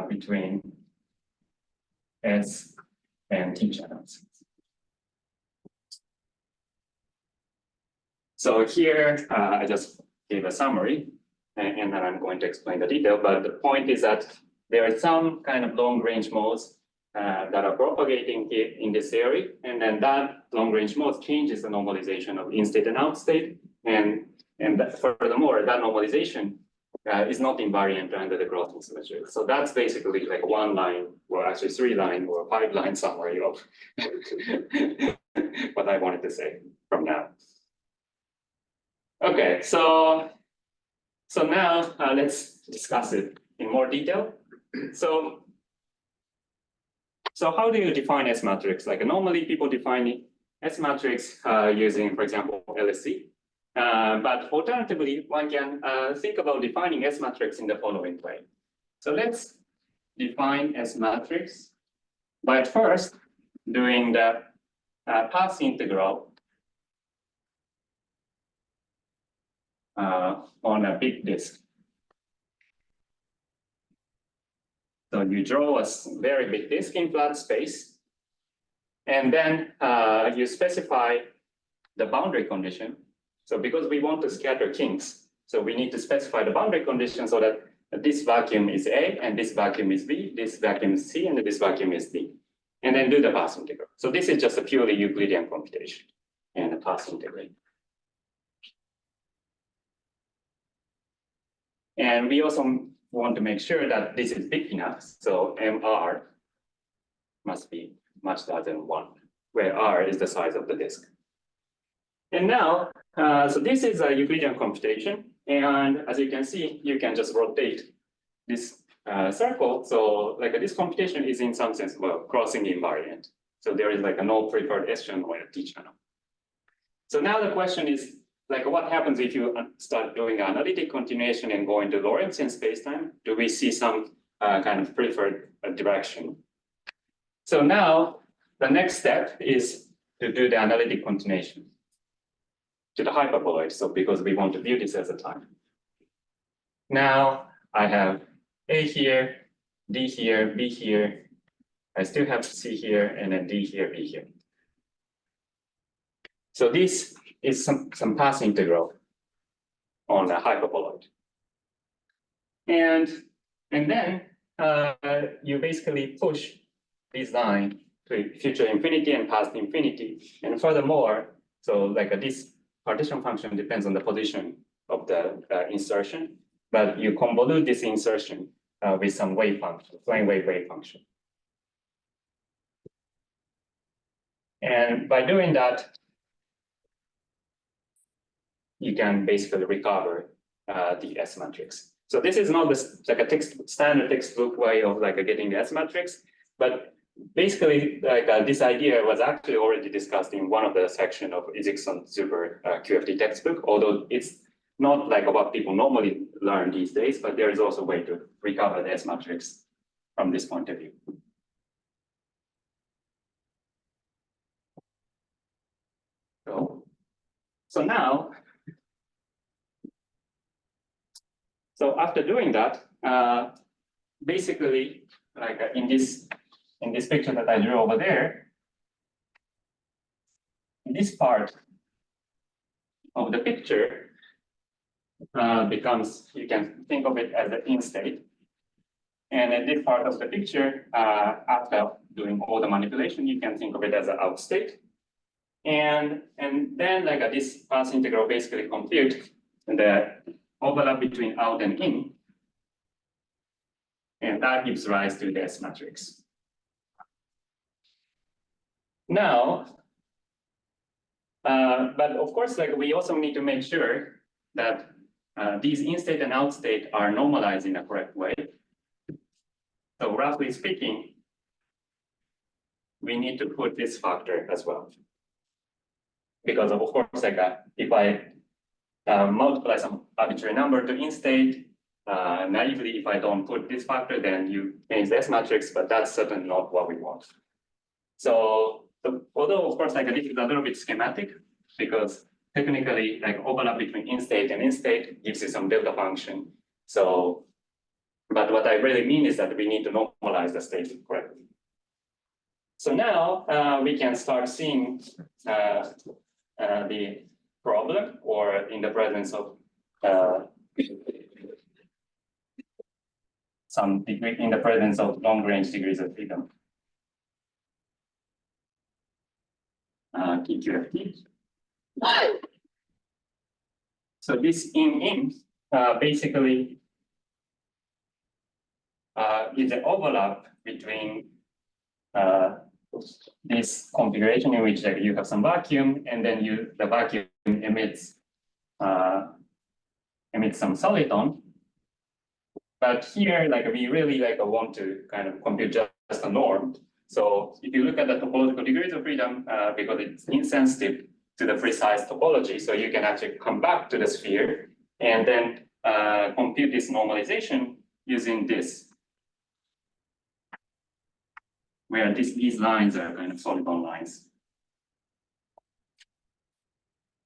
between S and T channels. So here, I just gave a summary, and then I'm going to explain the detail. But the point is that there are some kind of long-range modes that are propagating here in this theory, and then that long-range mode changes the normalization of in-state and out-state, and furthermore, that normalization is not invariant under the Grossman symmetry. So that's basically like one line, or actually 3 line or 5 line summary of what I wanted to say from now. Okay, so now let's discuss it in more detail. So how do you define S matrix? Like normally people define S matrix using, for example, LSC. But alternatively, one can think about defining S matrix in the following way. So let's define S matrix by first doing the path integral on a big disk. So you draw a very big disk in flat space, and then you specify the boundary condition. So because we want to scatter kinks, so we need to specify the boundary condition so that this vacuum is A, and this vacuum is B, this vacuum is C, and this vacuum is D. And then do the path integral. So this is just a purely Euclidean computation and a path integral. And we also want to make sure that this is big enough. So MR must be much larger than 1, where R is the size of the disk. And now, so this is a Euclidean computation. And as you can see, you can just rotate this circle. So like this computation is in some sense, well, crossing invariant. So there is like a no preferred S channel or a T channel. So now the question is, like what happens if you start doing analytic continuation and go into Lorentzian spacetime? Do we see some kind of preferred direction? So now the next step is to do the analytic continuation to the hyperboloid. So because we want to view this as a time. Now, I have A here, D here, B here. I still have C here, and then D here, B here. So this is some path integral on a hyperboloid. And then you basically push this line to future infinity and past infinity. And furthermore, so like this partition function depends on the position of the insertion, but you convolute this insertion with some wave function, plane wave function. And by doing that, you can basically recover the S matrix. So this is not like a standard textbook way of like getting the S matrix, but basically like this idea was actually already discussed in one of the section of Isaacson super QFT textbook, although it's not like what people normally learn these days, but there is also a way to recover the S matrix from this point of view. So now, so after doing that, basically, like in this picture that I drew over there, this part of the picture becomes, you can think of it as the in state. And in this part of the picture, after doing all the manipulation, you can think of it as an out state. And then like this path integral basically compute the overlap between out and in. And that gives rise to the S matrix. Now, but of course, like we also need to make sure that these in state and out state are normalized in a correct way. So roughly speaking, we need to put this factor as well. Because of course, like if I multiply some arbitrary number to in state, naively, if I don't put this factor, then you change the S matrix, but that's certainly not what we want. So although of course, like this is a little bit schematic, because technically, like overlap between in state and in state gives you some delta function. So, but what I really mean is that we need to normalize the state correctly. So now we can start seeing the problem, or in the presence of some degree, in the presence of long-range degrees of freedom. TQFT. So this in basically is an overlap between this configuration in which you have some vacuum, and then the vacuum emits some soliton. But here, like we really want to kind of compute just a norm. So if you look at the topological degrees of freedom, because it's insensitive to the precise topology, so you can actually come back to the sphere and then compute this normalization using this, where these lines are kind of soliton lines.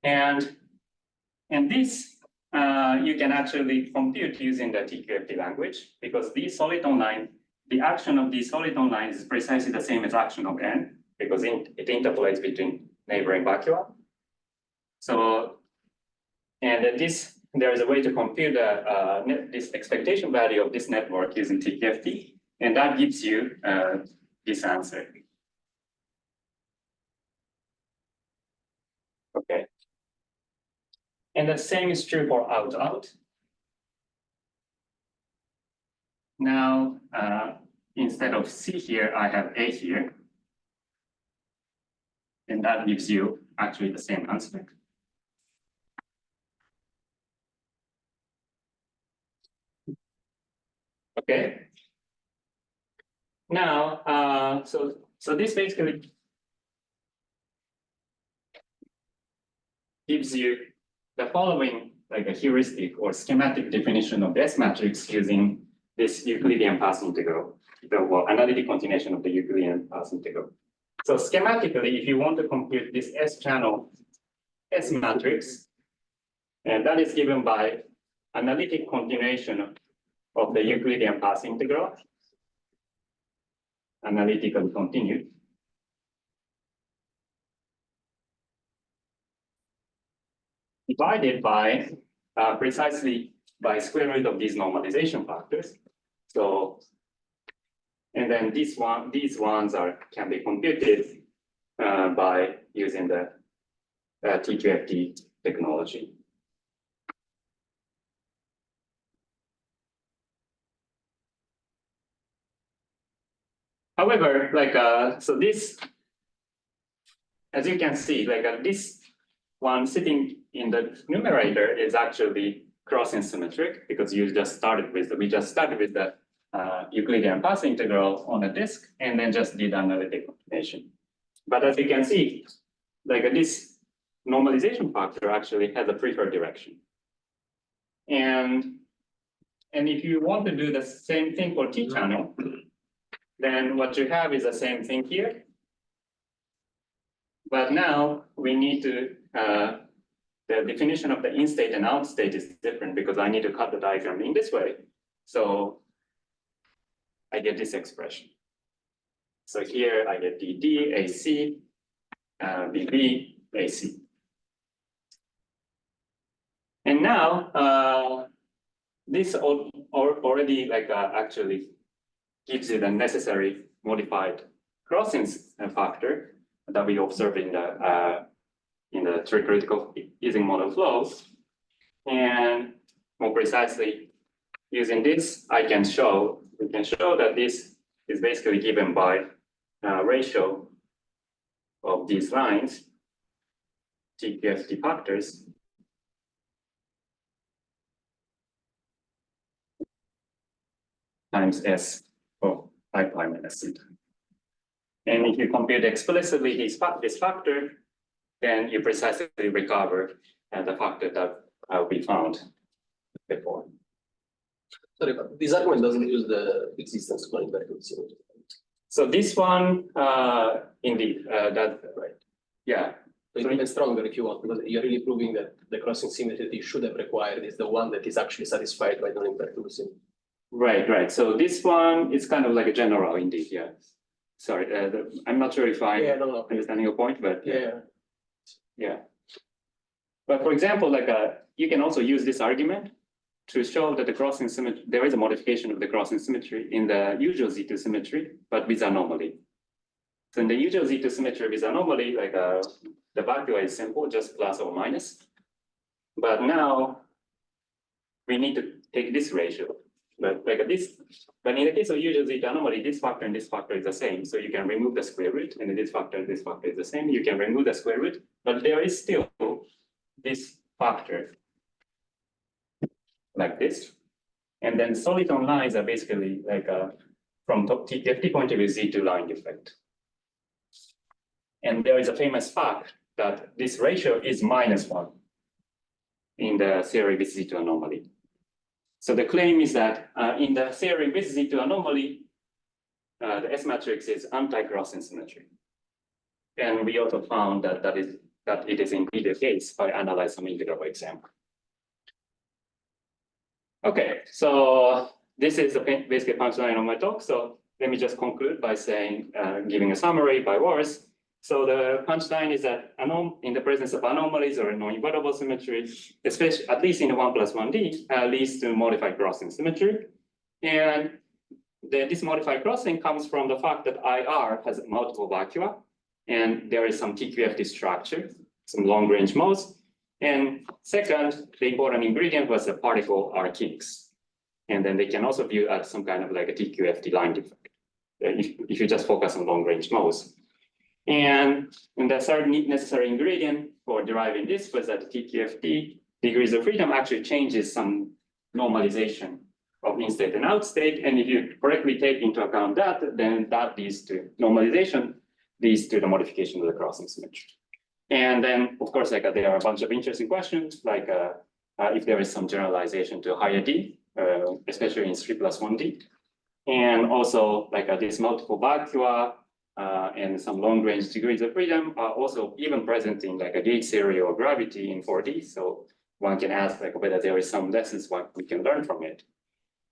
And this you can actually compute using the TQFT language, because these soliton line, the action of these soliton lines is precisely the same as action of n, because it interpolates between neighboring vacua. So, and there is a way to compute this expectation value of this network using TQFT, and that gives you this answer. Okay. And the same is true for out-out. Now, instead of C here, I have A here. And that gives you actually the same answer. Okay. Now, so this basically gives you the following, like a heuristic or schematic definition of the S matrix using this Euclidean path integral, the analytic continuation of the Euclidean path integral. So schematically, if you want to compute this S channel S matrix, and that is given by analytic continuation of the Euclidean path integral, analytically continued. Divided by precisely by square root of these normalization factors. So, and then these ones can be computed by using the TQFT technology. However, so this, as you can see, this one sitting in the numerator is actually crossing symmetric because we just started with the Euclidean path integral on a disk and then just did analytic computation. But as you can see, this normalization factor actually has a preferred direction. And if you want to do the same thing for T-channel, then what you have is the same thing here. But now we need to, the definition of the in-state and out-state is different because I need to cut the diagram in this way. So I get this expression. So here I get DD, AC, BB, AC. And now this already actually gives you the necessary modified crossing factor that we observe in the theoretical Ising model flows. And more precisely, using this, we can show that this is basically given by ratio of these lines, TQFT factors, times S of I prime minus theta. And if you compute explicitly this factor, then you precisely recover the factor that we found before. Sorry, but this argument doesn't use the existence of non-invertible symmetry. So this one, indeed, that's right. Yeah. It's even stronger if you want, because you're really proving that the crossing symmetry that you should have required is the one that is actually satisfied by non-invertible symmetry. Right. So this one is kind of like a general, indeed. Yeah. Sorry, I'm not sure if I'm understanding your point, but yeah. But for example, you can also use this argument to show that the crossing symmetry, there is a modification of the crossing symmetry in the usual Z2 symmetry, but with anomaly. So in the usual Z2 symmetry with anomaly, the value is simple, just plus or minus. But now we need to take this ratio. But in the case of usual Z2 anomaly, this factor and this factor is the same. So you can remove the square root, and this factor and this factor is the same. You can remove the square root, but there is still this factor like this. And then soliton lines are basically from TQFT point of view, Z2 line effect. And there is a famous fact that this ratio is -1 in the theory with Z2 anomaly. So the claim is that in the theory with Z2 anomaly, the S matrix is anti-crossing symmetry. And we also found that it is indeed the case by analyzing some integral example. Okay, so this is the basically punchline of my talk. So let me just conclude by saying, giving a summary by words. So the punchline is that in the presence of anomalies or non-invertible symmetry, especially at least in the 1+1D, leads to modified crossing symmetry. And this modified crossing comes from the fact that IR has multiple vacua, and there is some TQFT structure, some long-range modes. And second, the important ingredient was the particle are kinks. And then they can also view as some kind of like a TQFT line defect, if you just focus on long-range modes. And the third necessary ingredient for deriving this was that the TQFT degrees of freedom actually changes some normalization of in-state and out-state. And if you correctly take into account that, then that leads to normalization, leads to the modification of the crossing symmetry. And then, of course, there are a bunch of interesting questions, like if there is some generalization to higher D, especially in 3+1D. And also, this multiple vacua, and some long-range degrees of freedom are also even present in a gauge theory or gravity in 4D. So one can ask whether there is some lessons what we can learn from it.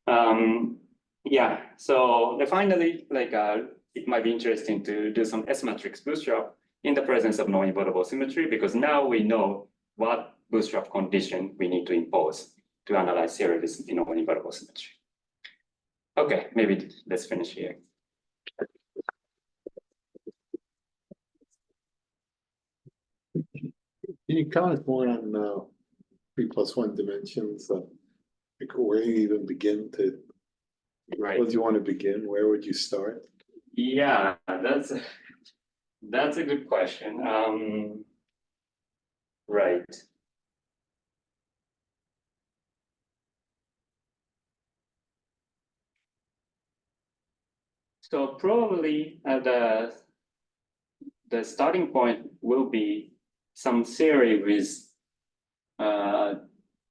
Yeah, so finally, it might be interesting to do some S-matrix bootstrap in the presence of non-invertible symmetry, because now we know what bootstrap condition we need to impose to analyze series in non-invertible symmetry. Okay, maybe let's finish here. Can you comment more on 3+1 dimensions? Like where you even begin to, Right. where do you want to begin? Where would you start? Yeah, that's a good question. Right. So probably the starting point will be some theory with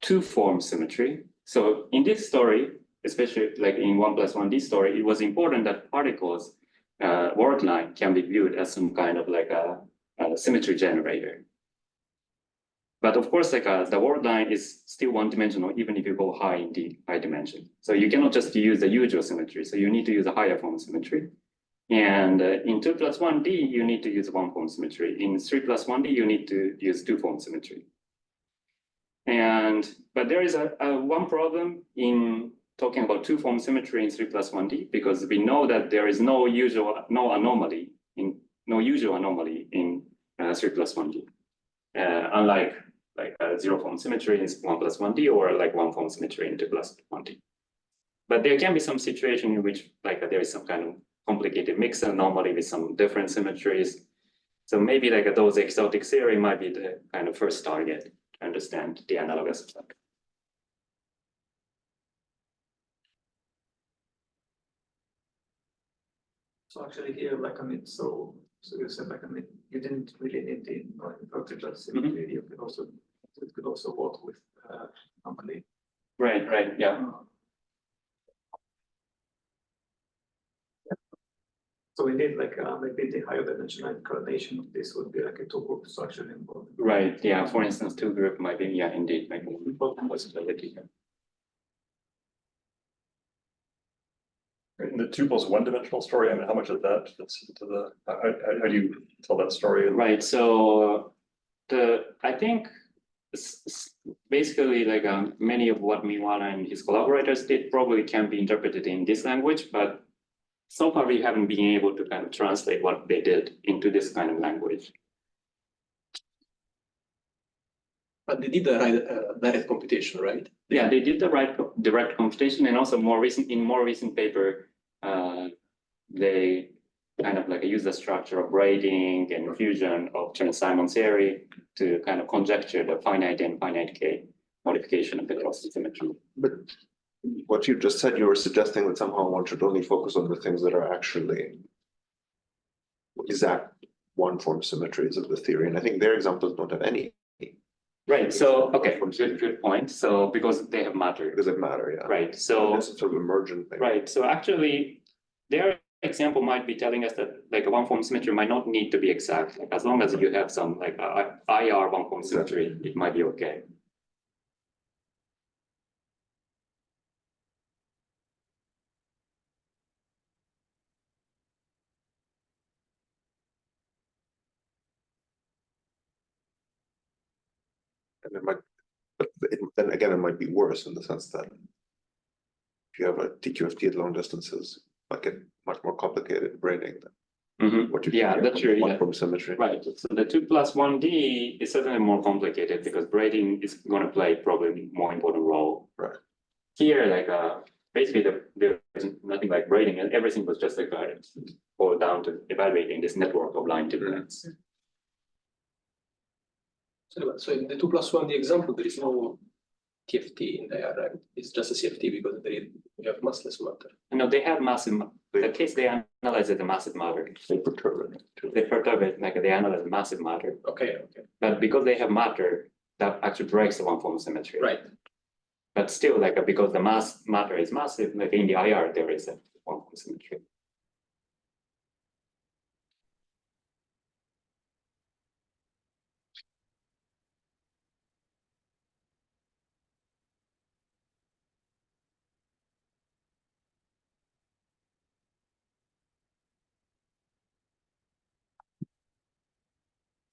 two-form symmetry. So in this story, especially like in 1+1D story, it was important that particles word line can be viewed as some kind of like a symmetry generator. But of course, like the word line is still one-dimensional, even if you go high in the high dimension. So you cannot just use the usual symmetry. So you need to use a higher form symmetry. And in 2+1D, you need to use one form symmetry. In 3+1D, you need to use two form symmetry. But there is one problem in talking about two form symmetry in 3+1D, because we know that there is no usual anomaly in 3+1D. Unlike like a zero form symmetry in 1+1D or like one form symmetry in 2+1D. But there can be some situation in which like there is some kind of complicated mixed anomaly with some different symmetries. So maybe like those exotic theory might be the kind of first target to understand the analogous effect. So actually here, like, I mean, so you said, like, I mean, you didn't really need the non-invertible symmetry. You could also work with anomaly. Right, yeah. So indeed, like maybe the higher dimensional incarnation of this would be like a two-group structure involved. Right, yeah. For instance, two group might be, yeah, indeed, like a possibility. In the 2+1 dimensional story, I mean, how much of that fits into the, how do you tell that story? Right, so I think basically like many of what Miwala and his collaborators did probably can be interpreted in this language, but so far we haven't been able to kind of translate what they did into this kind of language. But they did the direct computation, right? Yeah, they did the direct computation, and also more recent paper, they kind of like use the structure of braiding and fusion of Chern-Simon theory to kind of conjecture the finite and finite K modification of the cross symmetry. But what you just said, you were suggesting that somehow one should only focus on the things that are actually exact one form symmetries of the theory. And I think their examples don't have any. Right. So okay, good point. So because they have matter. Because they matter, yeah. Right. So this is sort of emergent thing. Right. So actually, their example might be telling us that like a one form symmetry might not need to be exact. Like as long as you have some like IR one form symmetry, it might be okay. And it might, but then again, it might be worse in the sense that if you have a TQFT at long distances, might get much more complicated braiding than what you Yeah, that's true. one Yeah. form symmetry. Right. So the 2+1D is certainly more complicated because braiding is going to play probably more important role. Right. Here, like basically there is nothing like braiding, and everything was just like boiled down to evaluating this network of line difference. So in the 2+1, the example, there is no TFT in there, right? It's just a CFT because you have massless matter. No, they have massive. The case they analyze is the massive matter. They perturb it. They perturb it, like they analyze massive matter. Okay. But because they have matter, that actually breaks the one form symmetry. Right. But still, like because the matter is massive, like in the IR, there is a one form symmetry.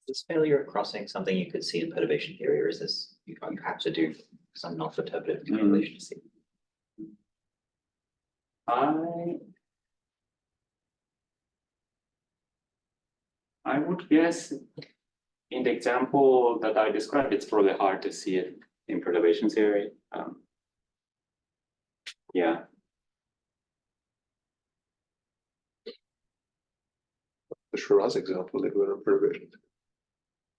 Is failure of crossing something you could see in perturbation theory, or is this, you have to do some non-perturbative calculation to see? I would guess in the example that I described, it's probably hard to see it in perturbation theory. Yeah, The Shiraz example, they were in perturbation.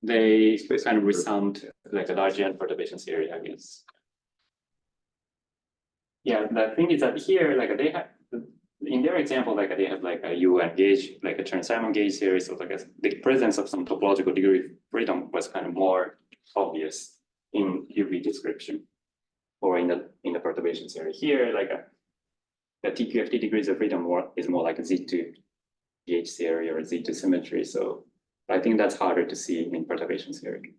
they basically kind of resound like a large N perturbation theory, I guess. Yeah, the thing is that here, like they have, in their example, like they have like a UN gauge, like a Chern-Simon gauge series. So I guess the presence of some topological degree of freedom was kind of more obvious in UV description, or in the perturbation theory. Here, like the TQFT degrees of freedom is more like a Z2 gauge theory or Z2 symmetry. So I think that's harder to see in perturbation theory.